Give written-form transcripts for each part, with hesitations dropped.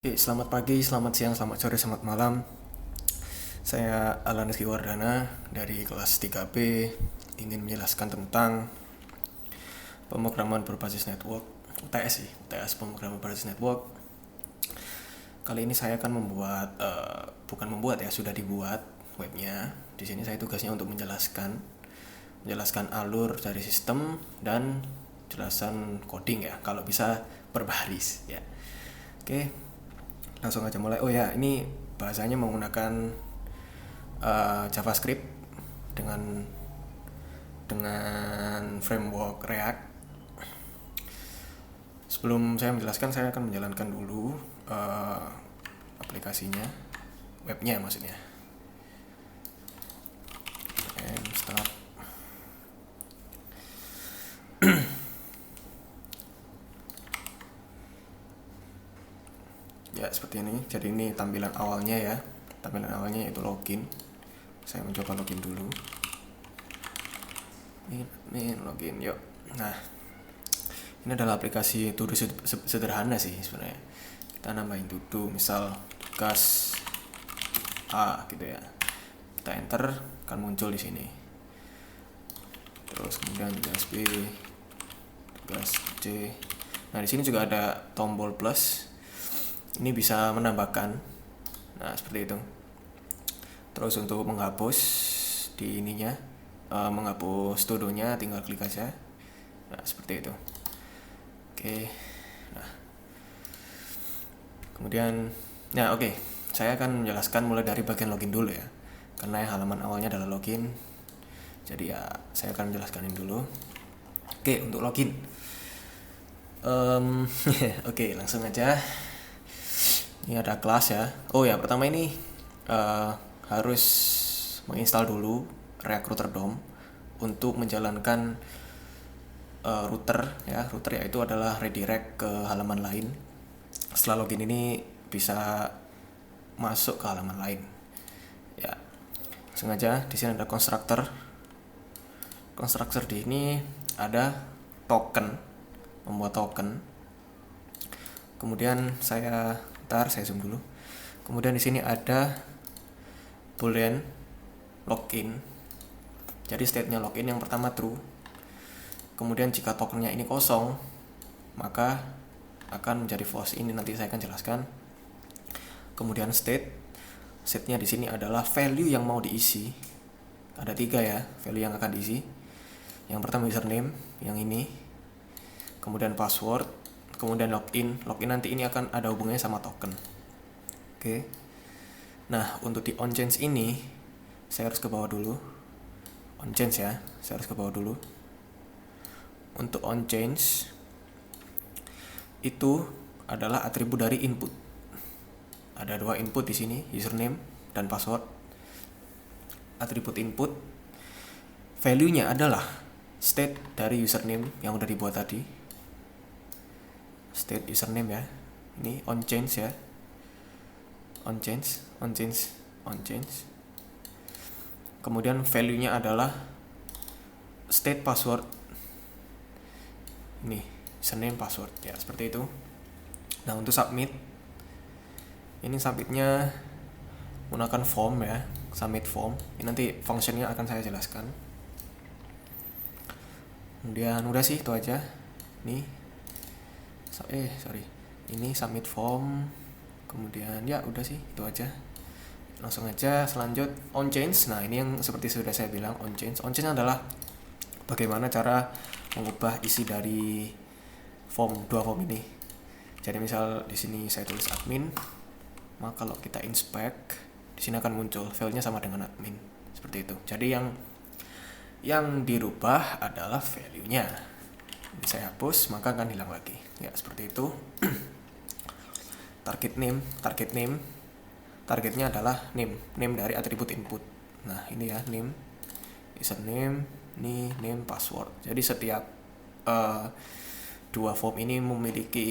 Oke, selamat pagi, selamat siang, selamat sore, selamat malam. Saya Alan Rizky Wardana dari kelas 3B ingin menjelaskan tentang pemrograman berbasis network, UTS sih, UTS pemrograman berbasis network. Kali ini saya akan sudah dibuat webnya. Di sini saya tugasnya untuk menjelaskan alur dari sistem dan jelasan coding ya, kalau bisa berbaris ya. Oke, langsung aja mulai. Oh ya, ini bahasanya menggunakan JavaScript dengan framework React. Sebelum saya menjelaskan, saya akan menjalankan dulu aplikasinya, webnya maksudnya. And start. Ya, seperti ini. Jadi ini tampilan awalnya ya. Tampilan awalnya yaitu login. Saya mencoba login dulu. Ini login, yuk. Nah, ini adalah aplikasi to do sederhana sih sebenarnya. Kita nambahin to do, misal tugas A gitu ya. Kita enter, akan muncul di sini. Terus kemudian tugas B, tugas C. Nah, di sini juga ada tombol plus. Ini bisa menambahkan. Nah, seperti itu. Terus untuk menghapus di ininya, menghapus to-do-nya tinggal klik aja. Nah, seperti itu. Oke. Nah. Kemudian oke. Saya akan menjelaskan mulai dari bagian login dulu ya. Karena halaman awalnya adalah login. Jadi ya, saya akan menjelaskan ini dulu. Oke, untuk login. Oke, langsung aja. Ini ada kelas ya. Oh ya, pertama ini harus menginstal dulu React Router DOM untuk menjalankan router ya. Router yaitu adalah redirect ke halaman lain. Setelah login ini bisa masuk ke halaman lain. Ya. Sengaja di sini ada constructor. Constructor di ini ada token, membuat token. Kemudian saya zoom dulu. Kemudian di sini ada boolean login. Jadi state-nya login yang pertama true. Kemudian jika tokennya ini kosong, maka akan menjadi false. Ini nanti saya akan jelaskan. Kemudian state-nya di sini adalah value yang mau diisi. Ada 3 ya, value yang akan diisi. Yang pertama username, yang ini. Kemudian password. Kemudian login nanti ini akan ada hubungannya sama token. Oke. Nah, untuk di on change ini saya harus ke bawah dulu. On change ya, saya harus ke bawah dulu. Untuk on change itu adalah atribut dari input. Ada 2 input di sini, username dan password. Atribut input value-nya adalah state dari username yang udah dibuat tadi. State username ya. Ini on change ya. On change. Kemudian value-nya adalah state password. Ini username password ya, seperti itu. Nah, untuk submit, ini submitnya menggunakan form ya, submit form. Ini nanti functionnya akan saya jelaskan. Kemudian udah sih, itu aja. Ini submit form. Kemudian ya udah sih, itu aja. Langsung aja selanjut on change. Nah, ini yang seperti sudah saya bilang, on change. On change adalah bagaimana cara mengubah isi dari dua form ini. Jadi misal di sini saya tulis admin, maka kalau kita inspect, di sini akan muncul filenya sama dengan admin. Seperti itu. Jadi yang dirubah adalah value-nya. Ini saya hapus, maka akan hilang lagi. Ya, seperti itu. Target name. Targetnya adalah name dari atribut input. Nah, ini ya, name, username, ini name, password. Jadi setiap 2 form ini memiliki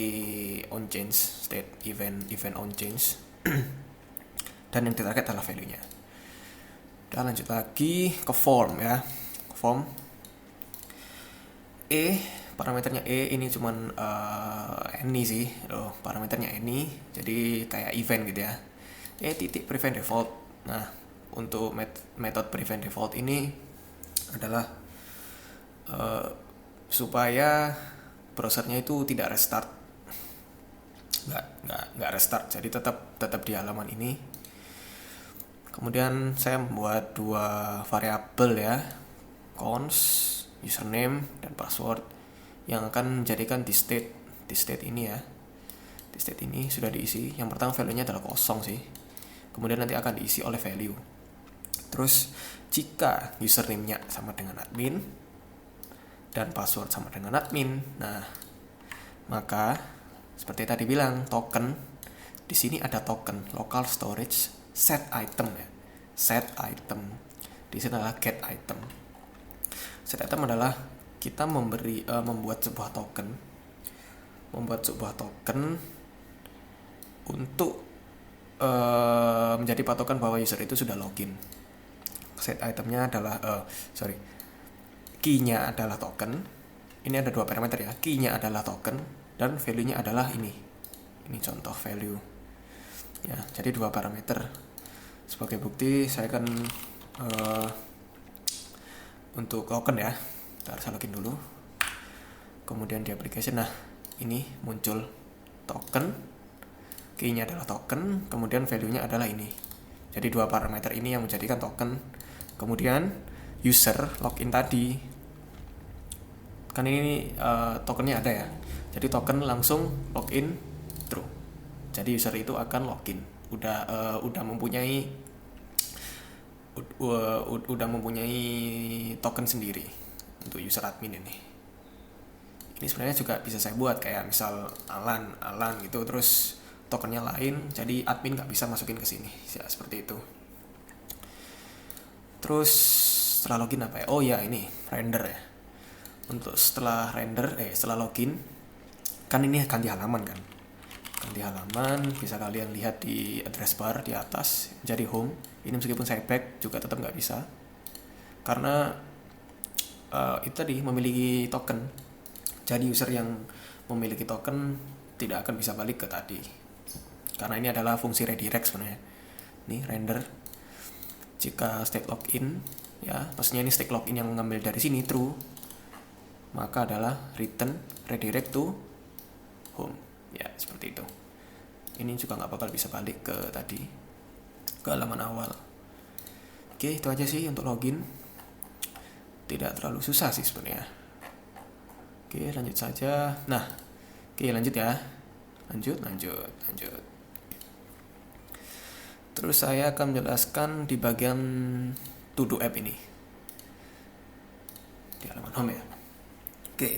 on change state, event on change. Dan yang ditarget adalah value-nya. Kita lanjut lagi ke form ya. Form parameternya ini cuman any sih loh, parameternya any, jadi kayak event gitu ya, titik prevent default. Nah, untuk method prevent default ini adalah supaya browsernya itu tidak restart, nggak restart, jadi tetap di halaman ini. Kemudian saya membuat dua variabel ya, cons username dan password, yang akan menjadikan di state ini ya. Di state ini sudah diisi. Yang pertama value-nya adalah kosong sih. Kemudian nanti akan diisi oleh value. Terus jika username-nya sama dengan admin dan password sama dengan admin, nah maka seperti tadi bilang token, di sini ada token local storage set item ya. Set item. Di sini adalah get item. Set item adalah kita membuat sebuah token untuk menjadi patokan bahwa user itu sudah login. Set itemnya adalah key-nya adalah token. Ini ada dua parameter ya, key-nya adalah token dan value-nya adalah ini contoh value ya. Jadi dua parameter. Sebagai bukti saya akan untuk token ya, saya login dulu. Kemudian di application, nah ini muncul token, key-nya adalah token, kemudian value-nya adalah ini. Jadi dua parameter ini yang menjadikan token. Kemudian user login tadi, kan ini tokennya ada ya, jadi token langsung login true. Jadi user itu akan login, udah mempunyai token sendiri untuk user admin ini. Ini sebenarnya juga bisa saya buat kayak misal Alan gitu, terus tokennya lain, jadi admin nggak bisa masukin ke sini ya, seperti itu. Terus setelah login apa ya? Oh ya, ini render ya. Untuk setelah login, kan ini ganti halaman kan. Ganti halaman, bisa kalian lihat di address bar di atas, jadi home. Ini meskipun saya back juga tetap nggak bisa, karena itu tadi memiliki token. Jadi user yang memiliki token tidak akan bisa balik ke tadi, karena ini adalah fungsi redirect sebenarnya. Ini render. Jika state login ya, maksudnya ini state login yang mengambil dari sini true, maka adalah return redirect to home ya, seperti itu. Ini juga nggak bakal bisa balik ke tadi, ke halaman awal. Oke, itu aja sih untuk login. Tidak terlalu susah sih sebenarnya. Oke, lanjut saja. Nah, oke, lanjut ya. Lanjut. Terus saya akan menjelaskan di bagian to do app ini, di halaman home ya. Oke.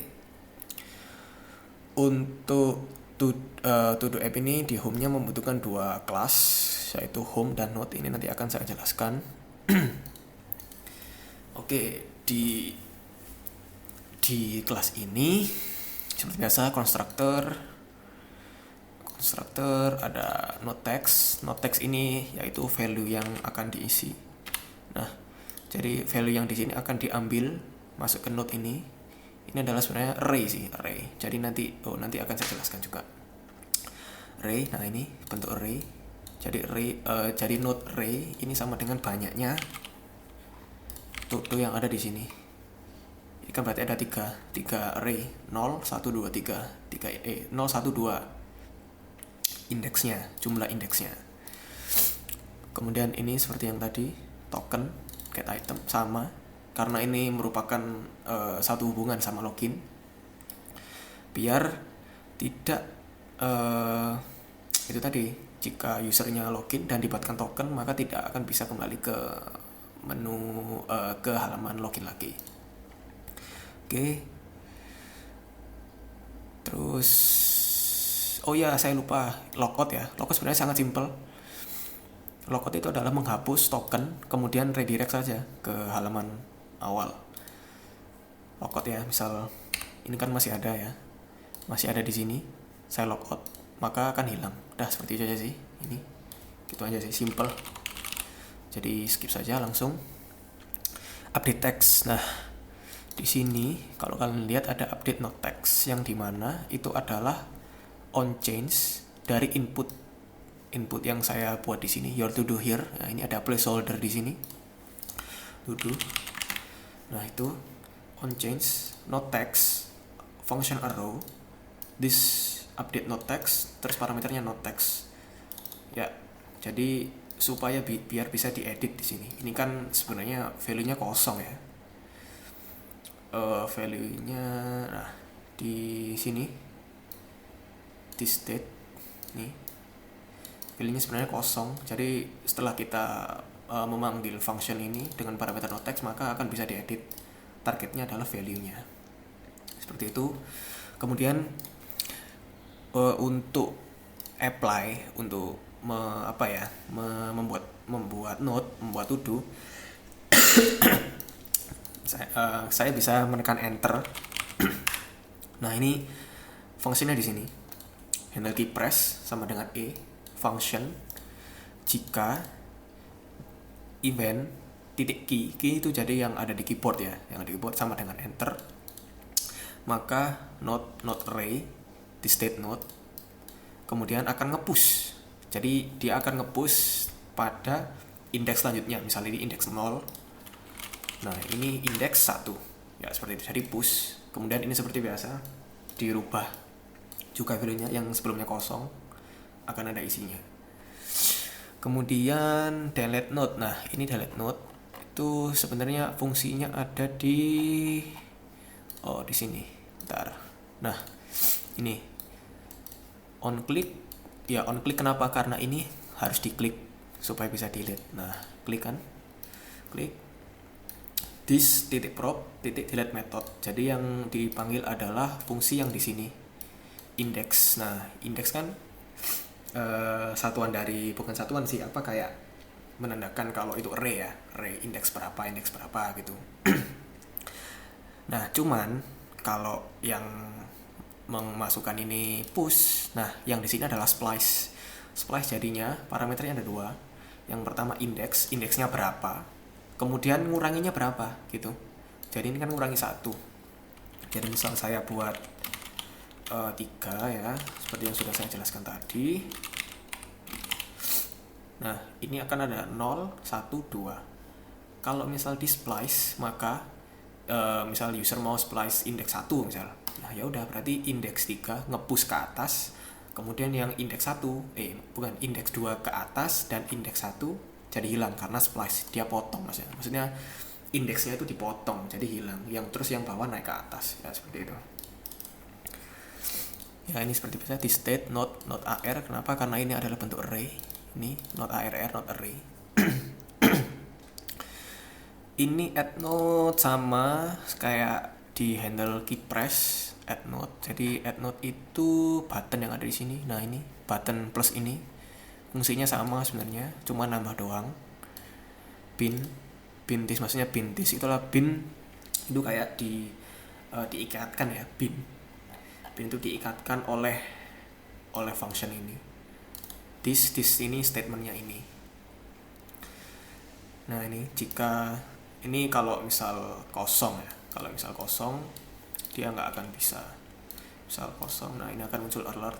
Untuk to do app ini, di home-nya membutuhkan dua kelas, yaitu home dan node. Ini nanti akan saya jelaskan. Oke, di kelas ini seperti biasa constructor ada node text ini yaitu value yang akan diisi. Nah, jadi value yang di sini akan diambil masuk ke node ini. Ini adalah sebenarnya array. Jadi nanti akan saya jelaskan juga. Array, nah ini bentuk array. Jadi node array ini sama dengan banyaknya tuh yang ada di sini. Ini kan berarti ada 3 array, 0, 1, 2, 3 0, 1, 2 indeksnya, jumlah indeksnya. Kemudian ini seperti yang tadi, token get item sama, karena ini merupakan satu hubungan sama login, biar tidak itu tadi, jika usernya login dan didapatkan token, maka tidak akan bisa kembali ke menu ke halaman login lagi. Oke. Terus oh ya, saya lupa logout ya. Logout sebenarnya sangat simpel. Logout itu adalah menghapus token, kemudian redirect saja ke halaman awal. Logout ya, misal ini kan masih ada ya, masih ada di sini. Saya logout, maka akan hilang. Udah seperti itu aja sih. Ini gitu aja sih, simple. Jadi skip saja langsung. Update text. Nah, Di sini kalau kalian lihat ada update node text yang dimana itu adalah on change dari input yang saya buat di sini, your to do here. Nah, ini ada placeholder di sini, to do. Nah, itu on change node text function arrow this update node text, terus parameternya node text ya. Jadi supaya biar bisa diedit di sini. Ini kan sebenarnya value-nya kosong ya. Value-nya nah di sini di state nih value-nya sebenarnya kosong. Jadi setelah kita memanggil function ini dengan parameter node text, maka akan bisa diedit. Targetnya adalah value-nya. Seperti itu. Kemudian untuk apply, untuk membuat node, membuat to do, saya bisa menekan enter. Nah, ini fungsinya di sini. Handle key press sama dengan E, function jika event titik key itu jadi yang ada di keyboard ya, yang ada di keyboard sama dengan enter, maka node array di state node kemudian akan nge-push. Jadi dia akan nge-push pada indeks selanjutnya, misalnya di indeks 0. Nah, ini indeks 1 ya, seperti itu. Jadi push. Kemudian ini seperti biasa dirubah juga value-nya, yang sebelumnya kosong akan ada isinya. Kemudian delete node. Nah, ini delete node itu sebenarnya fungsinya ada di sini. Bentar. Nah, ini on click ya, on click kenapa? Karena ini harus diklik supaya bisa delete. Nah, klik kan, klik this titik prop titik delete method. Jadi yang dipanggil adalah fungsi yang di sini, index. Nah, index kan satuan dari, bukan satuan sih, kayak menandakan kalau itu array ya, array indeks berapa gitu. Nah, cuman kalau yang memasukkan ini push, nah yang di sini adalah splice. Splice jadinya parameternya ada 2. Yang pertama indeksnya berapa, kemudian nguranginya berapa gitu. Jadi ini kan ngurangi 1. Jadi misal saya buat 3 ya, seperti yang sudah saya jelaskan tadi. Nah, ini akan ada 0, 1, 2. Kalau misal di splice, maka misal user mau splice indeks 1 misal. Nah, ya udah, berarti indeks 3 nge-push ke atas, kemudian yang indeks 1 indeks 2 ke atas, dan indeks 1 jadi hilang karena splice, dia potong maksudnya indeksnya itu dipotong jadi hilang, terus yang bawah naik ke atas ya, seperti itu. Ya, ini seperti biasa di state node AR. Kenapa? Karena ini adalah bentuk array. Ini node ARR, node array. Ini add node sama kayak di handle key press add node. Jadi add node itu button yang ada di sini. Nah, ini button plus ini fungsinya sama sebenarnya, cuma nambah doang. Bintis, maksudnya bintis itulah bin itu kayak diikatkan ya, bin itu diikatkan oleh function ini. This ini statementnya ini. Nah, ini jika ini kalau misal kosong ya, kalau misal kosong dia nggak akan bisa. Misal kosong, nah ini akan muncul alert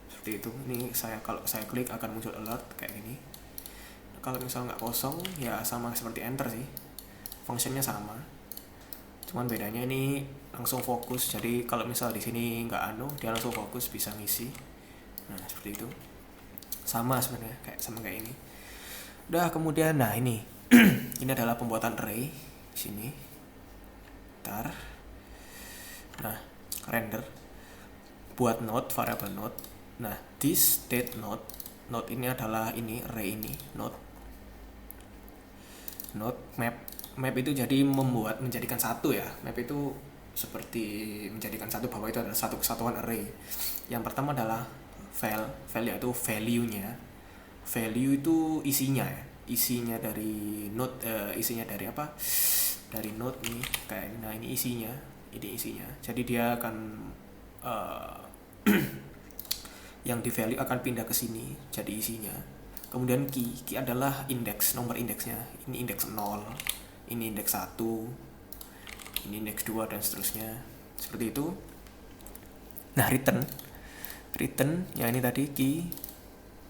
seperti itu. Ini kalau saya klik akan muncul alert kayak gini. Nah, kalau misal nggak kosong ya sama seperti enter sih, fungsinya sama, cuman bedanya ini langsung fokus. Jadi kalau misal di sini nggak dia langsung fokus bisa ngisi. Nah, seperti itu, sama sebenarnya kayak ini. Udah, kemudian nah ini ini adalah pembuatan array sini. Ntar, nah render buat node, variable node. Nah, this state node ini adalah ini array ini node map itu jadi menjadikan satu ya. Map itu seperti menjadikan satu bahwa itu adalah satu kesatuan array. Yang pertama adalah file yaitu value-nya. Value itu isinya ya, isinya dari node, isinya dari apa, dari node nih kayak ini. Nah, ini isinya. Jadi dia akan yang di value akan pindah ke sini jadi isinya. Kemudian key adalah indeks, nomor indeksnya. Ini indeks 0, ini indeks 1, ini next 2 dan seterusnya seperti itu. Nah, return yang ini tadi key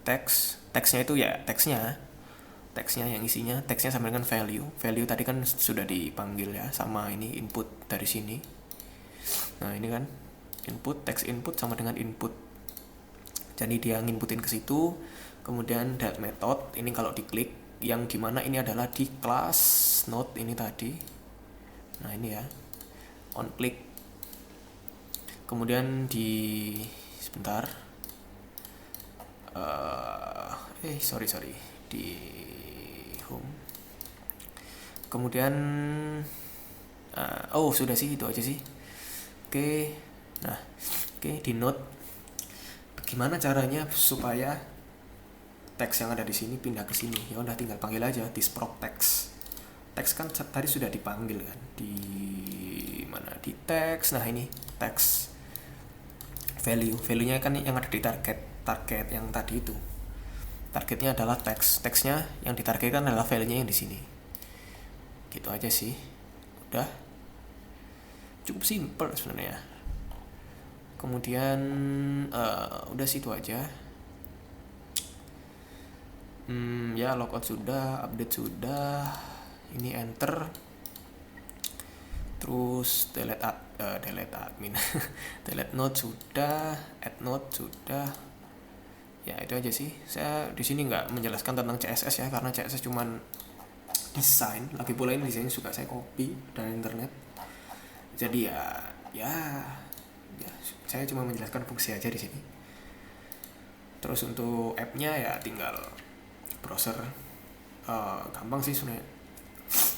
teksnya itu ya teksnya yang isinya teksnya sama dengan value tadi kan sudah dipanggil ya sama ini input dari sini. Nah, ini kan teks input sama dengan input, jadi dia nginputin ke situ. Kemudian that method ini kalau diklik yang dimana ini adalah di kelas node ini tadi. Nah, ini ya on click, kemudian di sebentar sorry di home, kemudian sudah sih, itu aja sih. Oke, di node gimana caranya supaya teks yang ada di sini pindah ke sini? Ya udah tinggal panggil aja thisprop text kan tadi sudah dipanggil kan, di mana di teks. Nah, ini teks value-nya kan yang ada di target yang tadi itu. Targetnya adalah teksnya yang ditargetkan adalah value-nya yang di sini. Gitu aja sih. Udah cukup simple sebenarnya. Kemudian udah situ aja. Ya, logout sudah, update sudah, ini enter, terus delete admin delete node sudah, add node sudah. Ya, itu aja sih. Saya di sini nggak menjelaskan tentang CSS ya, karena CSS cuman desain. Lagi pula ini desainnya suka saya copy dari internet. Jadi ya saya cuma menjelaskan fungsi aja di sini. Terus untuk app-nya ya tinggal browser, gampang sih sebenarnya.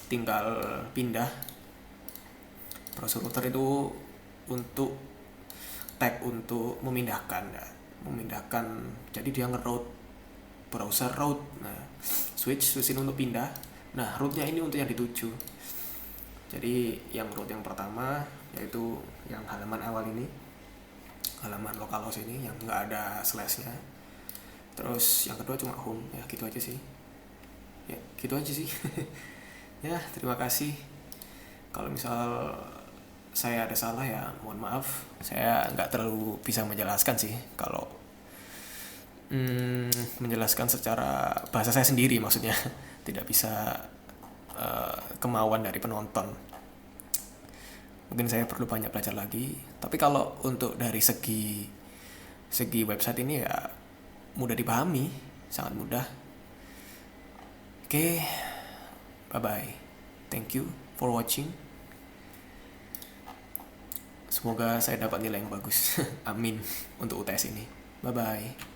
Tinggal pindah browser router itu untuk tag untuk memindahkan, jadi dia nge-route browser route. Nah, switch ini untuk pindah. Nah, route-nya ini untuk yang dituju. Jadi yang route yang pertama yaitu yang halaman awal ini, halaman localhost ini yang nggak ada slashnya. Terus yang kedua cuma home. Ya, gitu aja sih. Ya, terima kasih. Kalau misal saya ada salah ya mohon maaf. Saya nggak terlalu bisa menjelaskan sih, kalau menjelaskan secara bahasa saya sendiri maksudnya. Tidak bisa kemauan dari penonton. Mungkin saya perlu banyak belajar lagi. Tapi kalau untuk dari segi website ini ya mudah dipahami, sangat mudah. Oke, bye bye. Thank you for watching. Semoga saya dapat nilai yang bagus. Amin untuk UTS ini. Bye bye.